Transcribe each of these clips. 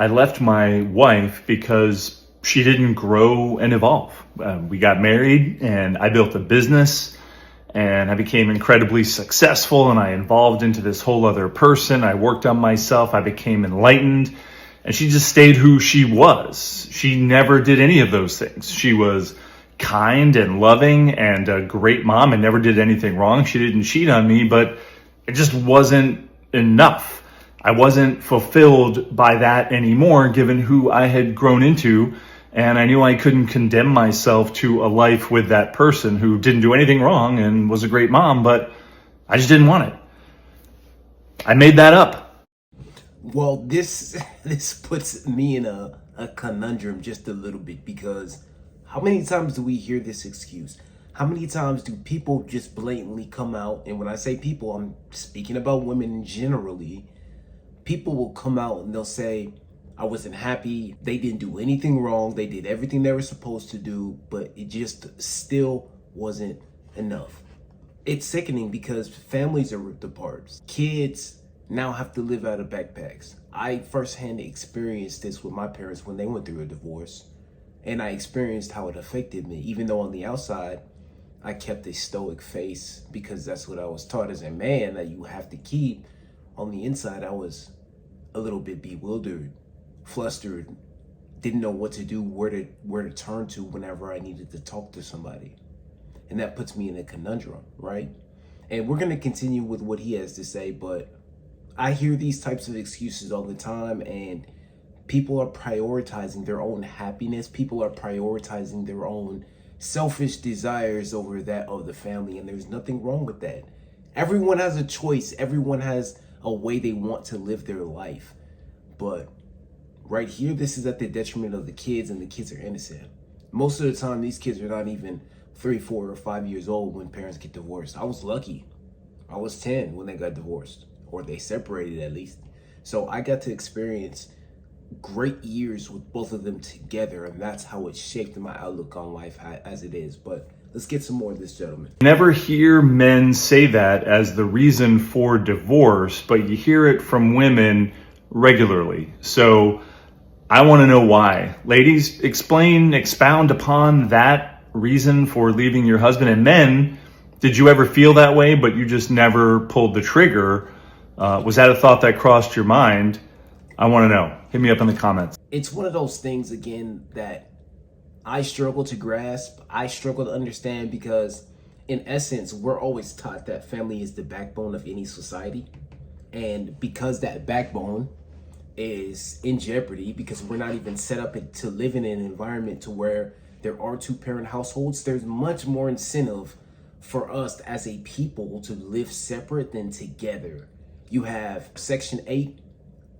I left my wife because she didn't grow and evolve. We got married and I built a business and I became incredibly successful and I evolved into this whole other person. I worked on myself. I became enlightened and she just stayed who she was. She never did any of those things. She was kind and loving and a great mom and never did anything wrong. She didn't cheat on me, but it just wasn't enough. I wasn't fulfilled by that anymore, given who I had grown into. And I knew I couldn't condemn myself to a life with that person who didn't do anything wrong and was a great mom, but I just didn't want it. I made that up. Well, this puts me in a conundrum just a little bit, because how many times do we hear this excuse? How many times do people just blatantly come out? And when I say people, I'm speaking about women generally. People will come out and they'll say, I wasn't happy. They didn't do anything wrong. They did everything they were supposed to do, but it just still wasn't enough. It's sickening because families are ripped apart. Kids now have to live out of backpacks. I firsthand experienced this with my parents when they went through a divorce, and I experienced how it affected me. Even though on the outside, I kept a stoic face because that's what I was taught as a man that you have to keep. On the inside, I was a little bit bewildered, flustered, didn't know what to do, where to turn to whenever I needed to talk to somebody. And that puts me in a conundrum, right? And we're going to continue with what he has to say, but I hear these types of excuses all the time, and people are prioritizing their own happiness. People are prioritizing their own selfish desires over that of the family, and there's nothing wrong with that. Everyone has a choice. Everyone has a way they want to live their life. But right here, this is at the detriment of the kids, and the kids are innocent. Most of the time, these kids are not even 3, 4, or 5 years old when parents get divorced. I was lucky. I was 10 when they got divorced, or they separated at least. So I got to experience great years with both of them together, and that's how it shaped my outlook on life as it is. But let's get some more of this, gentleman. Never hear men say that as the reason for divorce, but you hear it from women regularly. So I want to know why. Ladies, expound upon that reason for leaving your husband. And men, did you ever feel that way, but you just never pulled the trigger? Was that a thought that crossed your mind? I want to know. Hit me up in the comments. It's one of those things, again, that I struggle to grasp. I struggle to understand because, in essence, we're always taught that family is the backbone of any society. And because that backbone is in jeopardy, because we're not even set up to live in an environment to where there are 2-parent households, there's much more incentive for us as a people to live separate than together. You have Section 8.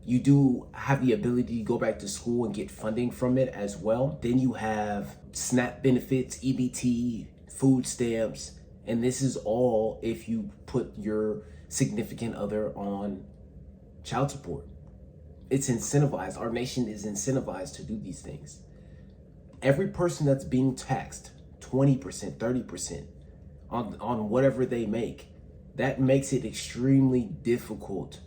You do have the ability to go back to school and get funding from it as well. Then you have SNAP benefits, EBT, food stamps, and this is all if you put your significant other on child support. It's incentivized. Our nation is incentivized to do these things. Every person that's being taxed 20%, 30% on whatever they make, that makes it extremely difficult.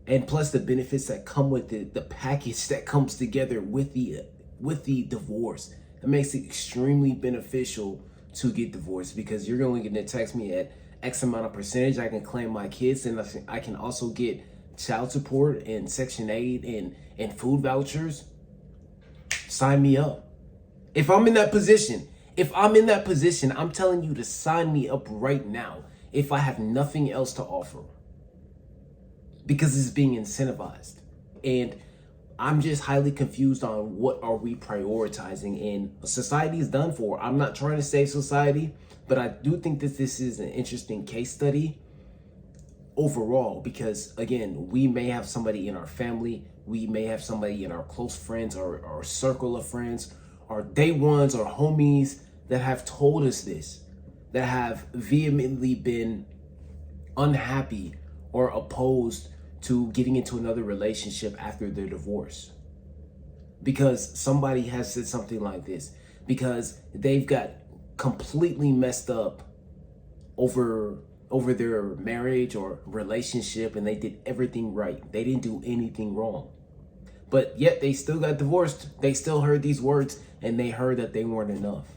And plus the benefits that come with it, the package that comes together with the divorce, it makes it extremely beneficial to get divorced, because you're only going to tax me at X amount of percentage. I can claim my kids, and I can also get child support and Section 8 and food vouchers. Sign me up. If I'm in that position, I'm telling you to sign me up right now if I have nothing else to offer. Because it's being incentivized. And I'm just highly confused on what are we prioritizing, and society is done for. I'm not trying to save society, but I do think that this is an interesting case study overall, because again, we may have somebody in our family, we may have somebody in our close friends or circle of friends, our day ones or homies that have told us this, that have vehemently been unhappy or opposed to getting into another relationship after their divorce, because somebody has said something like this, because they've got completely messed up over their marriage or relationship, and they did everything right. They didn't do anything wrong. But yet they still got divorced. They still heard these words and they heard that they weren't enough.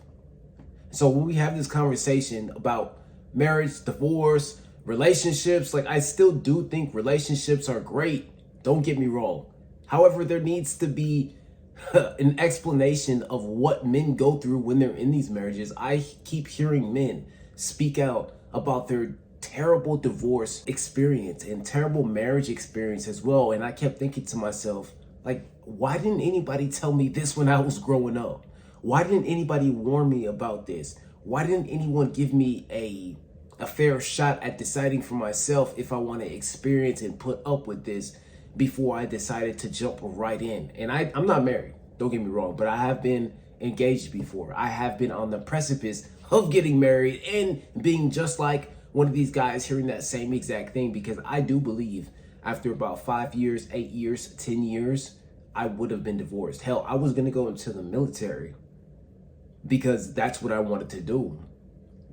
So when we have this conversation about marriage, divorce, relationships, like I still do think relationships are great. Don't get me wrong. However, there needs to be an explanation of what men go through when they're in these marriages. I keep hearing men speak out about their terrible divorce experience and terrible marriage experience as well. And I kept thinking to myself, like, why didn't anybody tell me this when I was growing up? Why didn't anybody warn me about this? Why didn't anyone give me a fair shot at deciding for myself if I want to experience and put up with this before I decided to jump right in? And I'm not married, don't get me wrong, but I have been engaged before. I have been on the precipice of getting married and being just like one of these guys hearing that same exact thing, because I do believe after about 5 years, 8 years, 10 years, I would have been divorced. Hell, I was going to go into the military because that's what I wanted to do.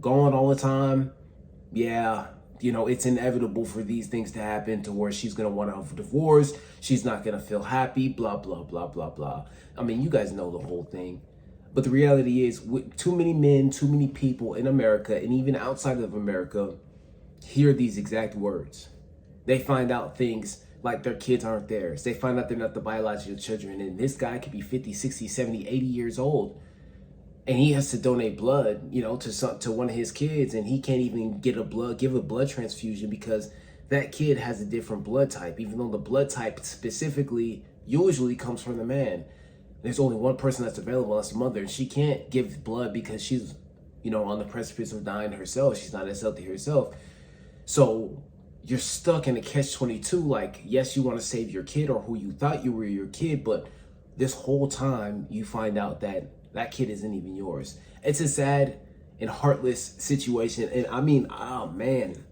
Going all the time, yeah, it's inevitable for these things to happen to where she's going to want to have a divorce. She's not going to feel happy, blah, blah, blah, blah, blah. I mean, you guys know the whole thing. But the reality is, with too many men, too many people in America, and even outside of America, hear these exact words. They find out things like their kids aren't theirs. They find out they're not the biological children. And this guy could be 50, 60, 70, 80 years old. And he has to donate blood, to one of his kids. And he can't even give a blood transfusion because that kid has a different blood type, even though the blood type specifically usually comes from the man. There's only one person that's available, that's the mother. And she can't give blood because she's, on the precipice of dying herself. She's not as healthy herself. So you're stuck in a catch-22. Like, yes, you want to save your kid or who you thought you were your kid, but this whole time you find out that that kid isn't even yours. It's a sad and heartless situation. And I mean, oh man,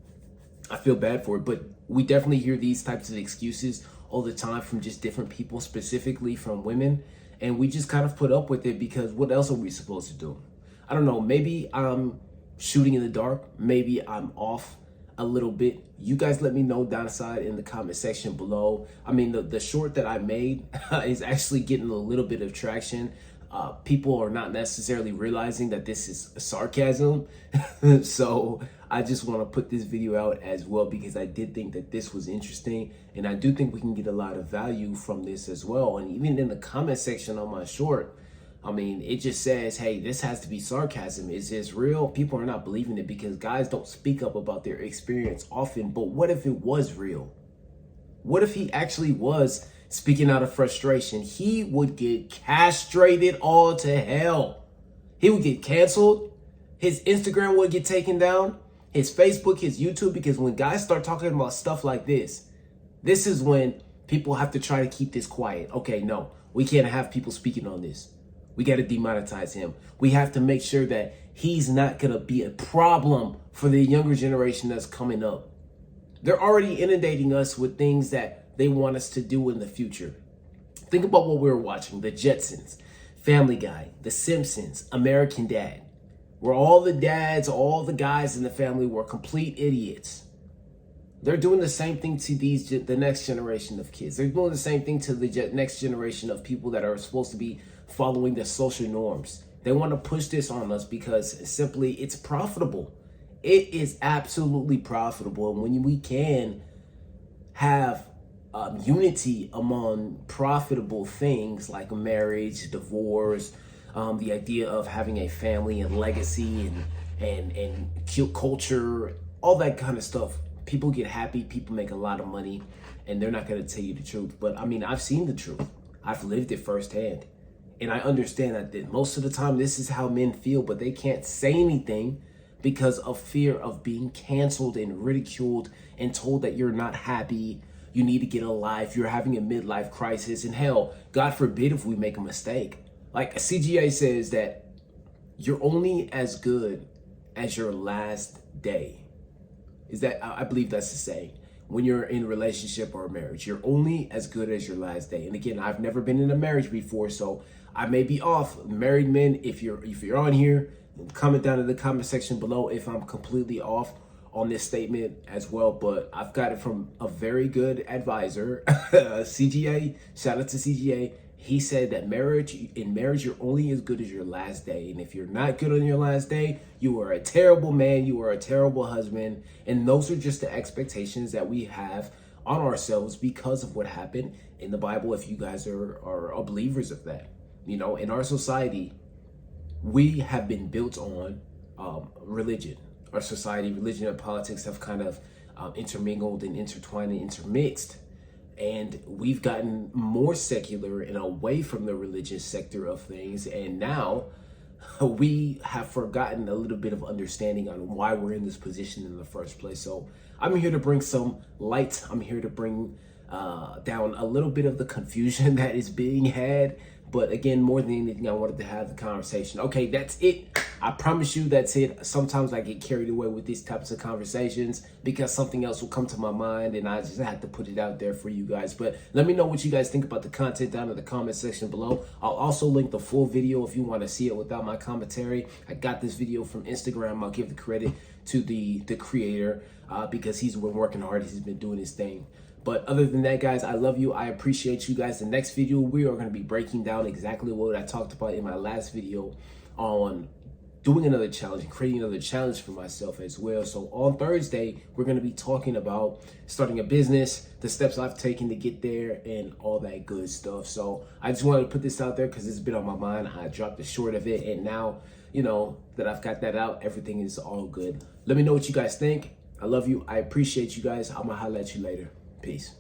I feel bad for it, but we definitely hear these types of excuses all the time from just different people, specifically from women. And we just kind of put up with it because what else are we supposed to do? I don't know, maybe I'm shooting in the dark. Maybe I'm off a little bit. You guys let me know down side in the comment section below. I mean, the short that I made is actually getting a little bit of traction. People are not necessarily realizing that this is sarcasm. So I just want to put this video out as well because I did think that this was interesting. And I do think we can get a lot of value from this as well. And even in the comment section on my short, I mean, it just says, hey, this has to be sarcasm. Is this real? People are not believing it because guys don't speak up about their experience often. But what if it was real? What if he actually was speaking out of frustration? He would get castrated all to hell. He would get canceled. His Instagram would get taken down. His Facebook, his YouTube, because when guys start talking about stuff like this is when people have to try to keep this quiet. Okay, no, we can't have people speaking on this. We got to demonetize him. We have to make sure that he's not going to be a problem for the younger generation that's coming up. They're already inundating us with things that they want us to do in the future. Think about what we were watching: The Jetsons, Family Guy, The Simpsons, American Dad, where all the dads, all the guys in the family were complete idiots. They're doing the same thing to the next generation of kids. They're doing the same thing to the next generation of people that are supposed to be following the social norms. They want to push this on us because simply it's profitable. It is absolutely profitable. And when we can have unity among profitable things like marriage, divorce, the idea of having a family and legacy and culture, all that kind of stuff, people get happy, people make a lot of money, and they're not going to tell you the truth. But I mean, I've seen the truth. I've lived it firsthand. And I understand that most of the time this is how men feel, but they can't say anything because of fear of being canceled and ridiculed and told that you're not happy, you need to get a life, you're having a midlife crisis. And hell, God forbid if we make a mistake. Like CGA says that you're only as good as your last day. I believe that's the saying. When you're in a relationship or a marriage, you're only as good as your last day. And again, I've never been in a marriage before, so I may be off. Married men, if you're on here, comment down in the comment section below if I'm completely off on this statement as well, but I've got it from a very good advisor, CGA. Shout out to CGA. He said that in marriage, you're only as good as your last day. And if you're not good on your last day, you are a terrible man. You are a terrible husband. And those are just the expectations that we have on ourselves because of what happened in the Bible. If you guys are believers of that, you know, in our society, we have been built on religion. Our society, religion and politics have kind of intermingled and intertwined and intermixed. And we've gotten more secular and away from the religious sector of things. And now we have forgotten a little bit of understanding on why we're in this position in the first place. So I'm here to bring some light. I'm here to bring down a little bit of the confusion that is being had. But again, more than anything, I wanted to have the conversation. Okay, that's it. I promise you that's it. Sometimes I get carried away with these types of conversations because something else will come to my mind and I just have to put it out there for you guys. But let me know what you guys think about the content down in the comment section below. I'll also link the full video if you want to see it without my commentary. I got this video from Instagram. I'll give the credit to the creator because he's been working hard. He's been doing his thing. But other than that, guys, I love you. I appreciate you guys. The next video, we are going to be breaking down exactly what I talked about in my last video on doing another challenge and creating another challenge for myself as well. So on Thursday, we're going to be talking about starting a business, the steps I've taken to get there, and all that good stuff. So I just wanted to put this out there because it's been on my mind. I dropped the short of it. And now, you know, that I've got that out, everything is all good. Let me know what you guys think. I love you. I appreciate you guys. I'm going to holler at you later. Peace.